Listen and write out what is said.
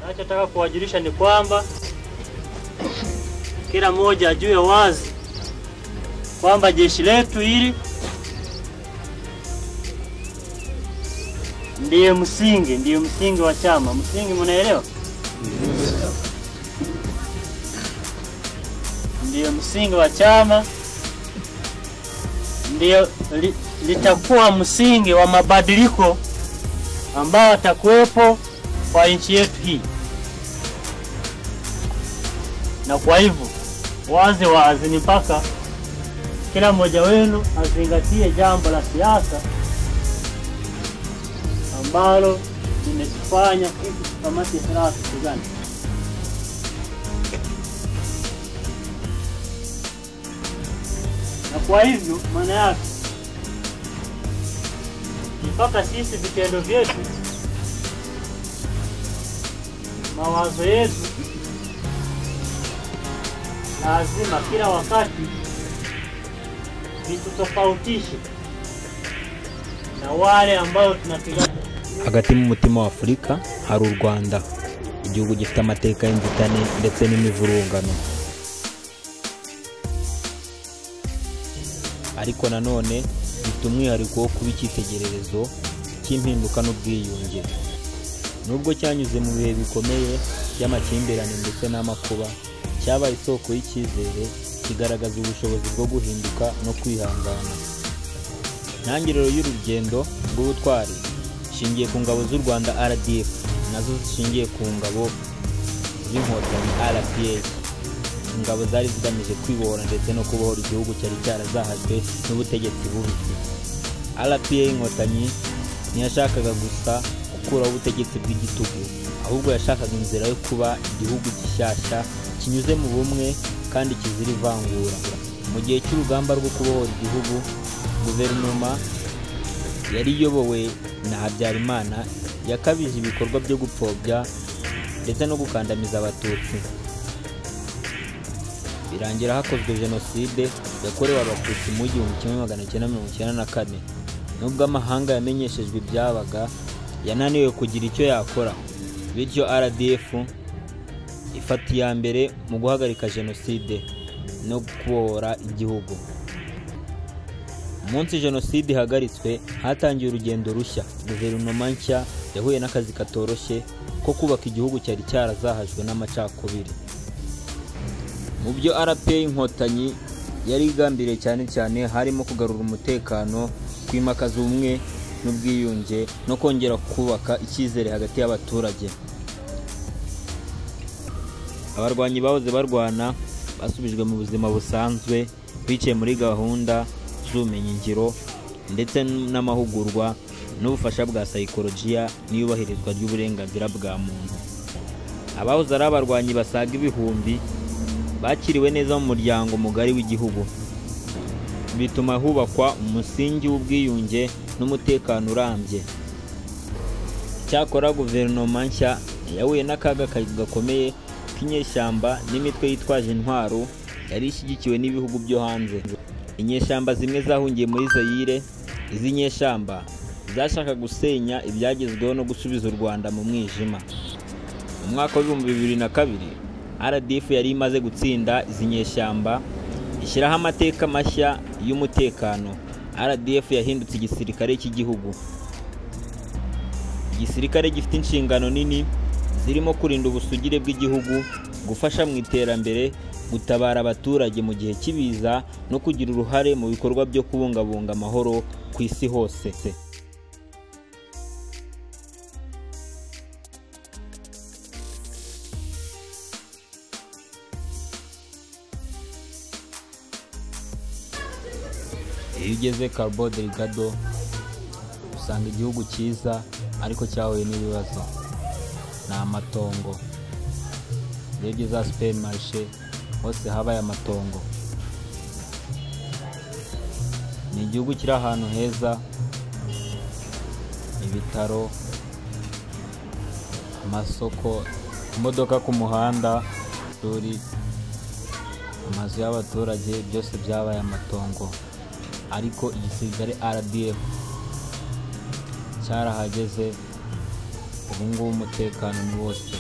Nachotaka kuwajulisha ni kwamba kila mmoja ajue wazi kwamba jeshi letu hili ndiye msingi wa chama. Msingi mnaelewa? Ndiye msingi wa chama, ndiyo litakuwa msingi wa mabadiliko ambao atakuwepo kwa nchi yetu hii. Na kwa hivyo wazi ni mpaka kila mmoja wenu azingatie jambo la siasa ambalo limetufanya sisi tukamate silaha gani. Na kwa hivyo maana yake mpaka sisi vitendo vyetu, mawazo yetu lazima kila wakati vitutofautishe na wale ambao tunapigana. Hagati mu mutima wa Afurika hari u Rwanda, igihugu gifite amateka y'inzitane ndetse n'imivurungano. Ariko nanone gifite umwihariko wo kuba icyitegererezo cy'impinduka n'ubwiyunge. Nubwo cyanyuze mu bihe bikomeye by'amakimbirane ndetse n'amakuba, cyabaye isoko y'icyizere, kigaragaza ubushobozi bwo guhinduka no kwihangana. Intangiriro y'urugendo rw'ubutwari shingiye ku ngabo z'u Rwanda RDF, nazo zishingiye ku ngabo z'inkotanyi RPA. Ingabo zari zigamije kwibohora ndetse no kubohora igihugu cyari cyarazahajwe n'ubutegetsi bubi. RPA inkotanyi ntiyashakaga gusa gukuraho ubutegetsi bw'igitugu, ahubwo yashakaga inzira yo kuba igihugu gishyashya kinyuze mu bumwe kandi kizira ivangura. Mu gihe cy'urugamba rwo kubohora igihugu, guverinoma yari iyobowe na Habyarimana yakabije ibikorwa byo gupfobya ndetse no gukandamiza abatutsi. Birangira hakozwe jenoside yakorewe abatutsi mu 1994. Nubwo amahanga yamenyeshejwe ibyabaga, yananiwe kugira icyo yakora, bityo RDF ifata iya mbere mu guhagarika jenoside no kubohora igihugu. Umunsi jenoside ihagaritswe, hatangiye urugendo rushya. Guverinoma nshya yahuye n'akazi katoroshye ko kubaka igihugu cyari cyarazahajwe n'amacakubiri. Mu byo RPA inkotanyi yari igambiriye cyane harimo kugarura umutekano, kwimakaza ubumwe n'ubwiyunge no kongera kubaka icyizere hagati y'abaturage. Abarwanyi bahoze barwana basubijwe mu buzima busanzwe, biciye muri gahunda z'ubumenyi ngiro ndetse n'amahugurwa n'ubufasha bwa psychologiya n'iyubahirizwa ry'uburenganzira bwa muntu. Abahoze ari abarwanyi basaga ibihumbi bakiriwe neza mu muryango mugari w'igihugu, bituma hubakwa umusingi w'ubwiyunge n'umutekano urambye. Cyakora guverinoma nshya yahuye n'akaga gakomeye k'inyeshyamba n'imitwe yitwaje intwaro yari ishyigikiwe n'ibihugu byo hanze. Inyeshyamba zimwe zahungiye muri Zaire. Izi nyeshyamba zashaka gusenya ibyagezweho no gusubiza u Rwanda mu mwijima. Mu mwaka wa 2002 RDF yari imaze gutsinda izi nyeshyamba, ishyiraho amateka mashya y'umutekano. RDF yahindutse igisirikare cy'igihugu. Igisirikare gifite inshingano nini zirimo kurinda ubusugire bw'igihugu, gufasha mu iterambere, gutabara abaturage mu gihe cy'ibiza no kugira uruhare mu bikorwa byo kubungabunga amahoro ku isi hose. Iyo ugeze Cabo Delgado usanga igihugu cyiza ariko cyahuye n'ibibazo. Ni amatongo. Iyo ugeze supermarché hose habaye amatongo. Ni igihugu kiri ahantu heza, ibitaro, amasoko, imodoka ku muhanda, amazu y'abaturage, byose byabaye amatongo. Ariko igisirikare RDF cyarahageze, ubu ngubu umutekano ni wose.